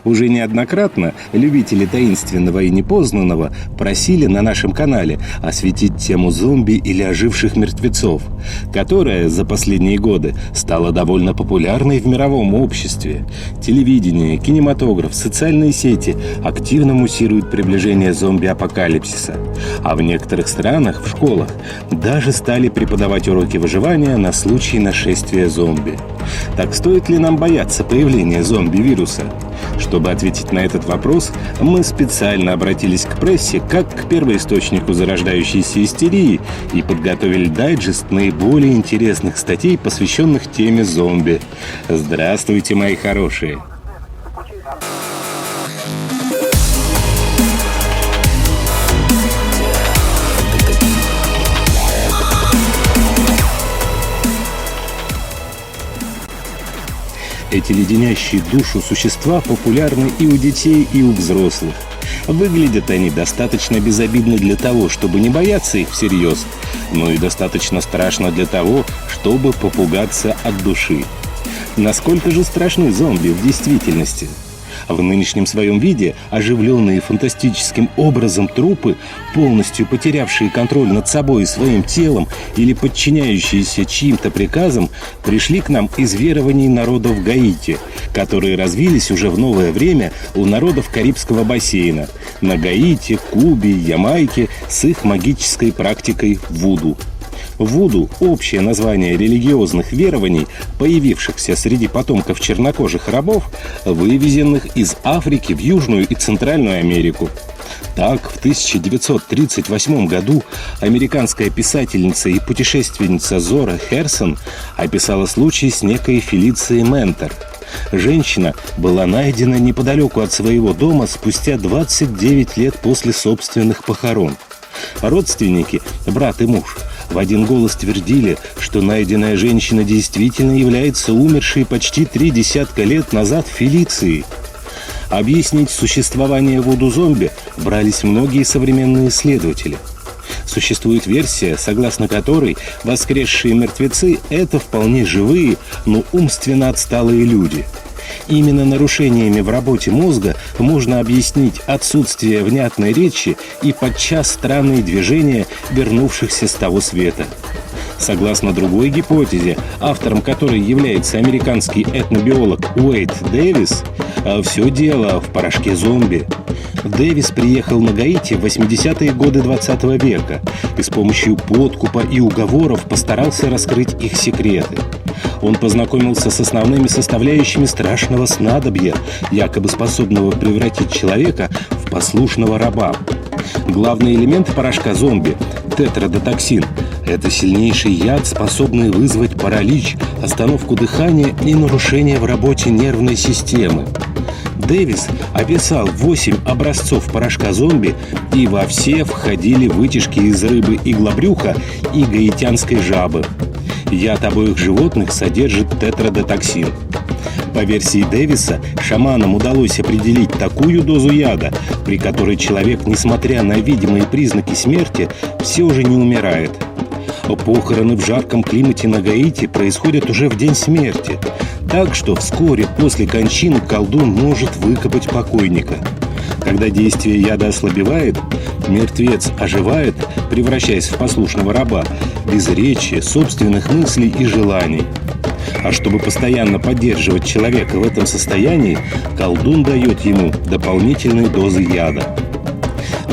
Уже неоднократно любители таинственного и непознанного просили на нашем канале осветить тему зомби или оживших мертвецов, которая за последние годы стала довольно популярной в мировом обществе. Телевидение, кинематограф, социальные сети активно муссируют приближение зомби-апокалипсиса. А в некоторых странах, в школах, даже стали преподавать уроки выживания на случай нашествия зомби. Так стоит ли нам бояться появления зомби-вируса? Чтобы ответить на этот вопрос, мы специально обратились к прессе как к первоисточнику зарождающейся истерии и подготовили дайджест наиболее интересных статей, посвященных теме зомби. Здравствуйте, мои хорошие! Эти леденящие душу существа популярны и у детей, и у взрослых. Выглядят они достаточно безобидно для того, чтобы не бояться их всерьез, но и достаточно страшно для того, чтобы попугаться от души. Насколько же страшны зомби в действительности? В нынешнем своем виде оживленные фантастическим образом трупы, полностью потерявшие контроль над собой и своим телом или подчиняющиеся чьим-то приказам, пришли к нам из верований народов Гаити, которые развились уже в новое время у народов Карибского бассейна, на Гаити, Кубе, Ямайке с их магической практикой вуду. Вуду – общее название религиозных верований, появившихся среди потомков чернокожих рабов, вывезенных из Африки в Южную и Центральную Америку. Так, в 1938 году американская писательница и путешественница Зора Херсон описала случай с некой Фелицией Ментор. Женщина была найдена неподалеку от своего дома спустя 29 лет после собственных похорон. Родственники, брат и муж, в один голос твердили, что найденная женщина действительно является умершей почти 30 лет назад Фелицией. Объяснить существование вуду-зомби брались многие современные исследователи. Существует версия, согласно которой воскресшие мертвецы – это вполне живые, но умственно отсталые люди. Именно нарушениями в работе мозга можно объяснить отсутствие внятной речи и подчас странные движения вернувшихся с того света. Согласно другой гипотезе, автором которой является американский этнобиолог Уэйд Дэвис, все дело в порошке зомби. Дэвис приехал на Гаити в 80-е годы 20 века и с помощью подкупа и уговоров постарался раскрыть их секреты. Он познакомился с основными составляющими страшного снадобья, якобы способного превратить человека в послушного раба. Главный элемент порошка зомби – тетрадотоксин – это сильнейший яд, способный вызвать паралич, остановку дыхания и нарушение в работе нервной системы. Дэвис описал 8 образцов порошка зомби, и во все входили вытяжки из рыбы иглобрюха и гаитянской жабы. Яд обоих животных содержит тетрадотоксин. По версии Дэвиса, шаманам удалось определить такую дозу яда, при которой человек, несмотря на видимые признаки смерти, все же не умирает. Похороны в жарком климате на Гаити происходят уже в день смерти, так что вскоре после кончины колдун может выкопать покойника. Когда действие яда ослабевает, мертвец оживает, превращаясь в послушного раба, без речи, собственных мыслей и желаний. А чтобы постоянно поддерживать человека в этом состоянии, колдун дает ему дополнительные дозы яда.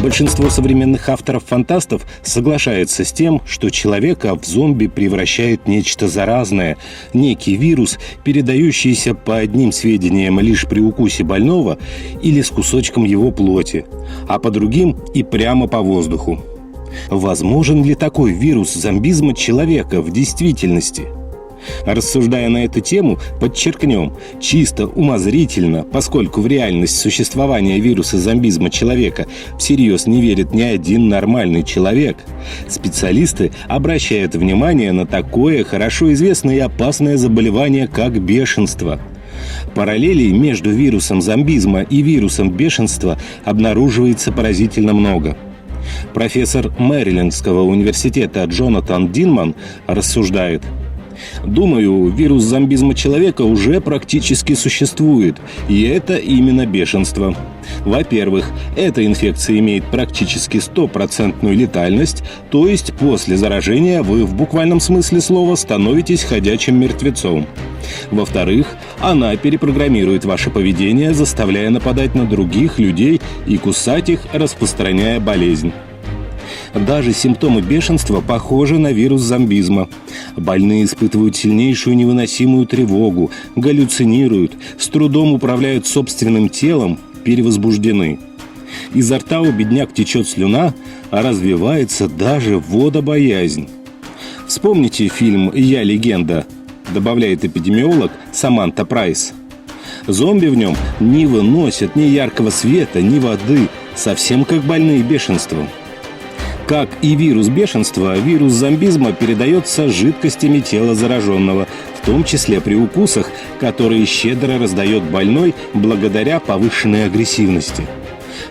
Большинство современных авторов-фантастов соглашается с тем, что человека в зомби превращает нечто заразное, некий вирус, передающийся по одним сведениям лишь при укусе больного или с кусочком его плоти, а по другим и прямо по воздуху. Возможен ли такой вирус зомбизма человека в действительности? Рассуждая на эту тему, подчеркнем, чисто умозрительно, поскольку в реальность существования вируса зомбизма человека всерьез не верит ни один нормальный человек, специалисты обращают внимание на такое хорошо известное и опасное заболевание, как бешенство. Параллелей между вирусом зомбизма и вирусом бешенства обнаруживается поразительно много. Профессор Мэрилендского университета Джонатан Динман рассуждает: Думаю, вирус зомбизма человека уже практически существует, и это именно бешенство. Во-первых, эта инфекция имеет практически 100% летальность, то есть после заражения вы в буквальном смысле слова становитесь ходячим мертвецом. Во-вторых, она перепрограммирует ваше поведение, заставляя нападать на других людей и кусать их, распространяя болезнь. Даже симптомы бешенства похожи на вирус зомбизма. Больные испытывают сильнейшую невыносимую тревогу, галлюцинируют, с трудом управляют собственным телом, перевозбуждены. Изо рта у бедняк течет слюна, а развивается даже водобоязнь. Вспомните фильм «Я легенда», добавляет эпидемиолог Саманта Прайс. Зомби в нем не выносят ни яркого света, ни воды, совсем как больные бешенством. Как и вирус бешенства, вирус зомбизма передается жидкостями тела зараженного, в том числе при укусах, которые щедро раздает больной благодаря повышенной агрессивности.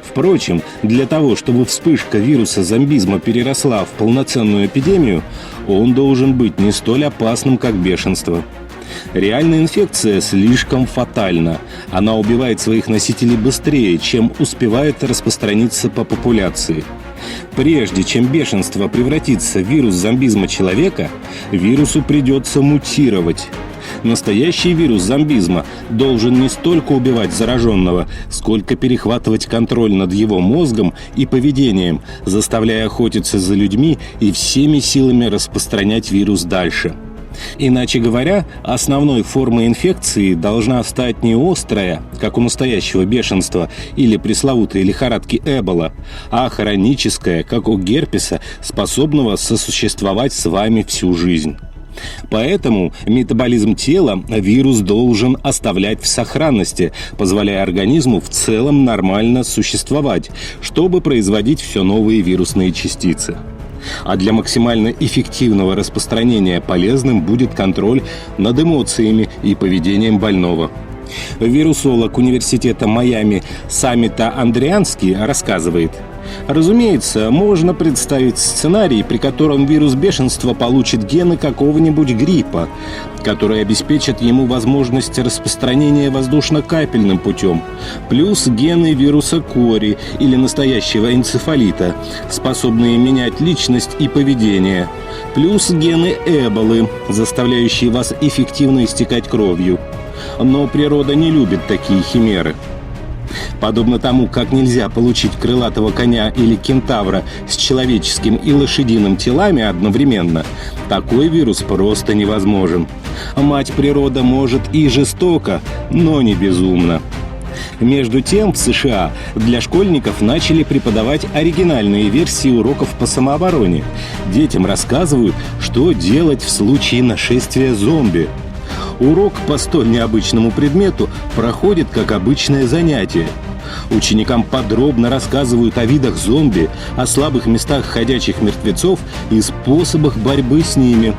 Впрочем, для того, чтобы вспышка вируса зомбизма переросла в полноценную эпидемию, он должен быть не столь опасным, как бешенство. Реальная инфекция слишком фатальна. Она убивает своих носителей быстрее, чем успевает распространиться по популяции. Прежде чем бешенство превратится в вирус зомбизма человека, вирусу придется мутировать. Настоящий вирус зомбизма должен не столько убивать зараженного, сколько перехватывать контроль над его мозгом и поведением, заставляя охотиться за людьми и всеми силами распространять вирус дальше. Иначе говоря, основной формой инфекции должна стать не острая, как у настоящего бешенства или пресловутой лихорадки Эбола, а хроническая, как у герпеса, способного сосуществовать с вами всю жизнь. Поэтому метаболизм тела вирус должен оставлять в сохранности, позволяя организму в целом нормально существовать, чтобы производить все новые вирусные частицы. А для максимально эффективного распространения полезным будет контроль над эмоциями и поведением больного. Вирусолог университета Майами Самита Андрианский рассказывает: разумеется, можно представить сценарий, при котором вирус бешенства получит гены какого-нибудь гриппа, которые обеспечат ему возможность распространения воздушно-капельным путем, плюс гены вируса кори или настоящего энцефалита, способные менять личность и поведение, плюс гены Эболы, заставляющие вас эффективно истекать кровью. Но природа не любит такие химеры. Подобно тому, как нельзя получить крылатого коня или кентавра с человеческим и лошадиным телами одновременно, такой вирус просто невозможен. Мать природа может и жестоко, но не безумно. Между тем, в США для школьников начали преподавать оригинальные версии уроков по самообороне. Детям рассказывают, что делать в случае нашествия зомби. Урок по столь необычному предмету проходит как обычное занятие. Ученикам подробно рассказывают о видах зомби, о слабых местах ходячих мертвецов и способах борьбы с ними.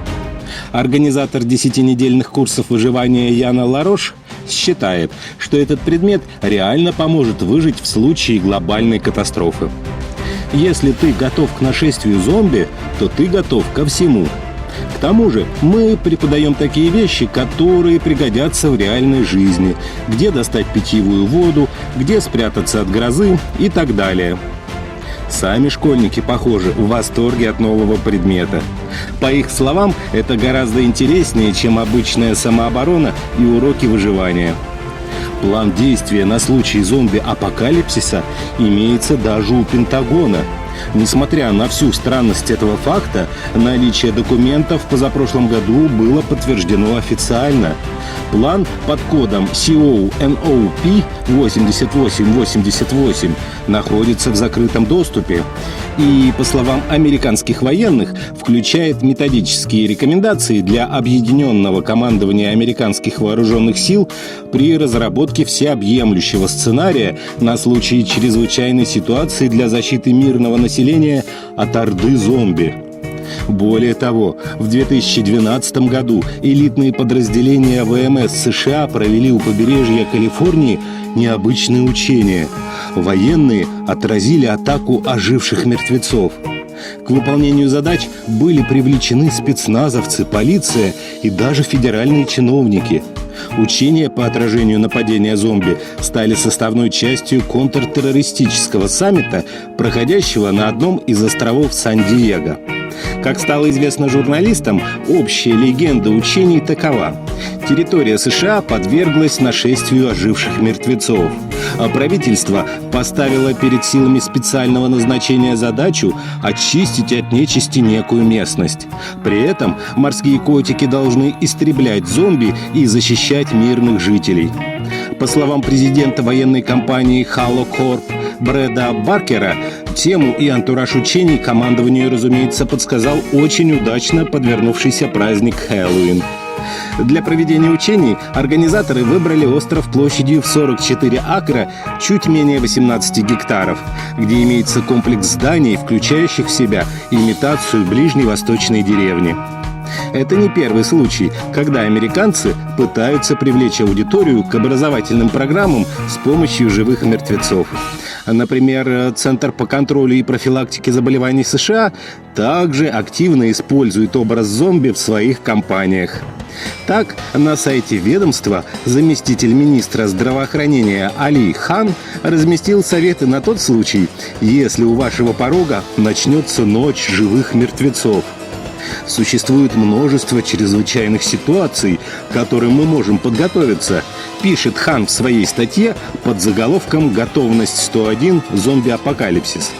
Организатор 10-недельных курсов выживания Яна Ларош считает, что этот предмет реально поможет выжить в случае глобальной катастрофы. Если ты готов к нашествию зомби, то ты готов ко всему. К тому же мы преподаем такие вещи, которые пригодятся в реальной жизни, где достать питьевую воду, где спрятаться от грозы и так далее. Сами школьники, похоже, в восторге от нового предмета. По их словам, это гораздо интереснее, чем обычная самооборона и уроки выживания. План действия на случай зомби-апокалипсиса имеется даже у Пентагона. Несмотря на всю странность этого факта, наличие документов в позапрошлом году было подтверждено официально. План под кодом CONOP 8888 находится в закрытом доступе и, по словам американских военных, включает методические рекомендации для объединенного командования американских вооруженных сил при разработке всеобъемлющего сценария на случай чрезвычайной ситуации для защиты мирного населения от орды зомби. Более того, в 2012 году элитные подразделения ВМС США провели у побережья Калифорнии необычные учения. Военные отразили атаку оживших мертвецов. К выполнению задач были привлечены спецназовцы, полиция и даже федеральные чиновники. Учения по отражению нападения зомби стали составной частью контртеррористического саммита, проходящего на одном из островов Сан-Диего. Как стало известно журналистам, общая легенда учений такова. Территория США подверглась нашествию оживших мертвецов, а правительство поставило перед силами специального назначения задачу очистить от нечисти некую местность. При этом морские котики должны истреблять зомби и защищать мирных жителей. По словам президента военной компании Halo Corp Брэда Баркера, тему и антураж учений командованию, разумеется, подсказал очень удачно подвернувшийся праздник Хэллоуин. Для проведения учений организаторы выбрали остров площадью в 44 акра, чуть менее 18 гектаров, где имеется комплекс зданий, включающих в себя имитацию ближневосточной деревни. Это не первый случай, когда американцы пытаются привлечь аудиторию к образовательным программам с помощью живых мертвецов. Например, Центр по контролю и профилактике заболеваний США также активно использует образ зомби в своих кампаниях. Так, на сайте ведомства заместитель министра здравоохранения Али Хан разместил советы на тот случай, если у вашего порога начнется ночь живых мертвецов. Существует множество чрезвычайных ситуаций, к которым мы можем подготовиться, пишет Хан в своей статье под заголовком «Готовность 101. Зомби-апокалипсис».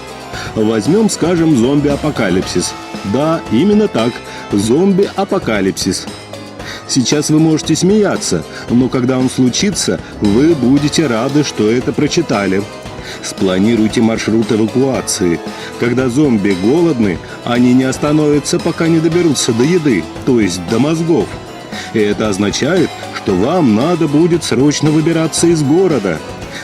Возьмем, скажем, зомби-апокалипсис. Да, именно так, зомби-апокалипсис. Сейчас вы можете смеяться, но когда он случится, вы будете рады, что это прочитали. Спланируйте маршрут эвакуации. Когда зомби голодны, они не остановятся, пока не доберутся до еды, то есть до мозгов. И это означает, что вам надо будет срочно выбираться из города.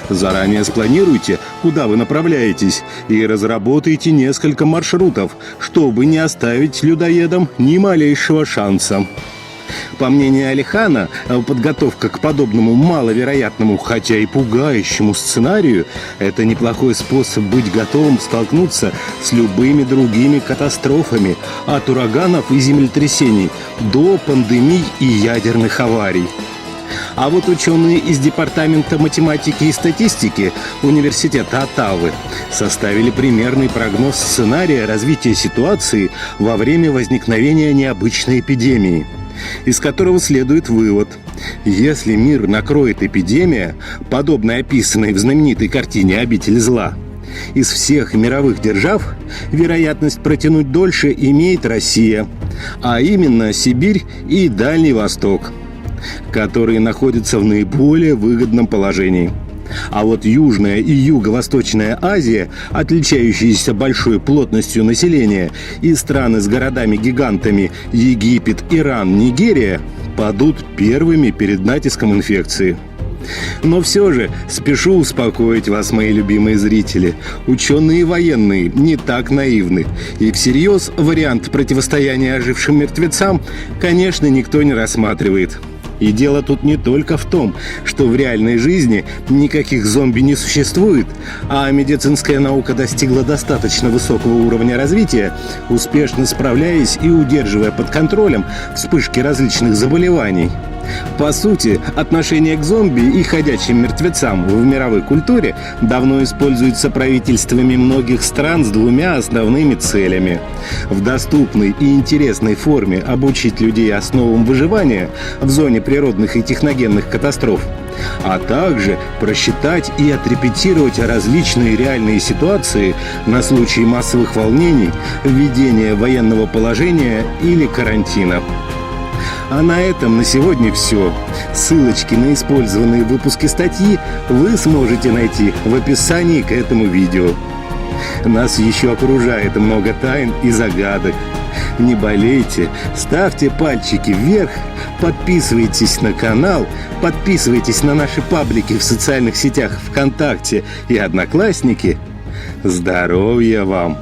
Заранее спланируйте, куда вы направляетесь, и разработайте несколько маршрутов, чтобы не оставить людоедам ни малейшего шанса. По мнению Алихана, подготовка к подобному маловероятному, хотя и пугающему сценарию – это неплохой способ быть готовым столкнуться с любыми другими катастрофами, от ураганов и землетрясений до пандемий и ядерных аварий. А вот ученые из Департамента математики и статистики Университета Оттавы составили примерный прогноз сценария развития ситуации во время возникновения необычной эпидемии, из которого следует вывод: если мир накроет эпидемия, подобно описанной в знаменитой картине «Обитель зла», из всех мировых держав вероятность протянуть дольше имеет Россия, а именно Сибирь и Дальний Восток, которые находятся в наиболее выгодном положении. А вот Южная и Юго-Восточная Азия, отличающиеся большой плотностью населения, и страны с городами-гигантами Египет, Иран, Нигерия, падут первыми перед натиском инфекции. Но все же спешу успокоить вас, мои любимые зрители. Ученые и военные не так наивны. И всерьез вариант противостояния ожившим мертвецам, конечно, никто не рассматривает. И дело тут не только в том, что в реальной жизни никаких зомби не существует, а медицинская наука достигла достаточно высокого уровня развития, успешно справляясь и удерживая под контролем вспышки различных заболеваний. По сути, отношение к зомби и ходячим мертвецам в мировой культуре давно используется правительствами многих стран с двумя основными целями: в доступной и интересной форме обучить людей основам выживания в зоне природных и техногенных катастроф, а также просчитать и отрепетировать различные реальные ситуации на случай массовых волнений, введения военного положения или карантина. А на этом на сегодня все. Ссылочки на использованные выпуски статьи вы сможете найти в описании к этому видео. Нас еще окружает много тайн и загадок. Не болейте, ставьте пальчики вверх, подписывайтесь на канал, подписывайтесь на наши паблики в социальных сетях ВКонтакте и Одноклассники. Здоровья вам!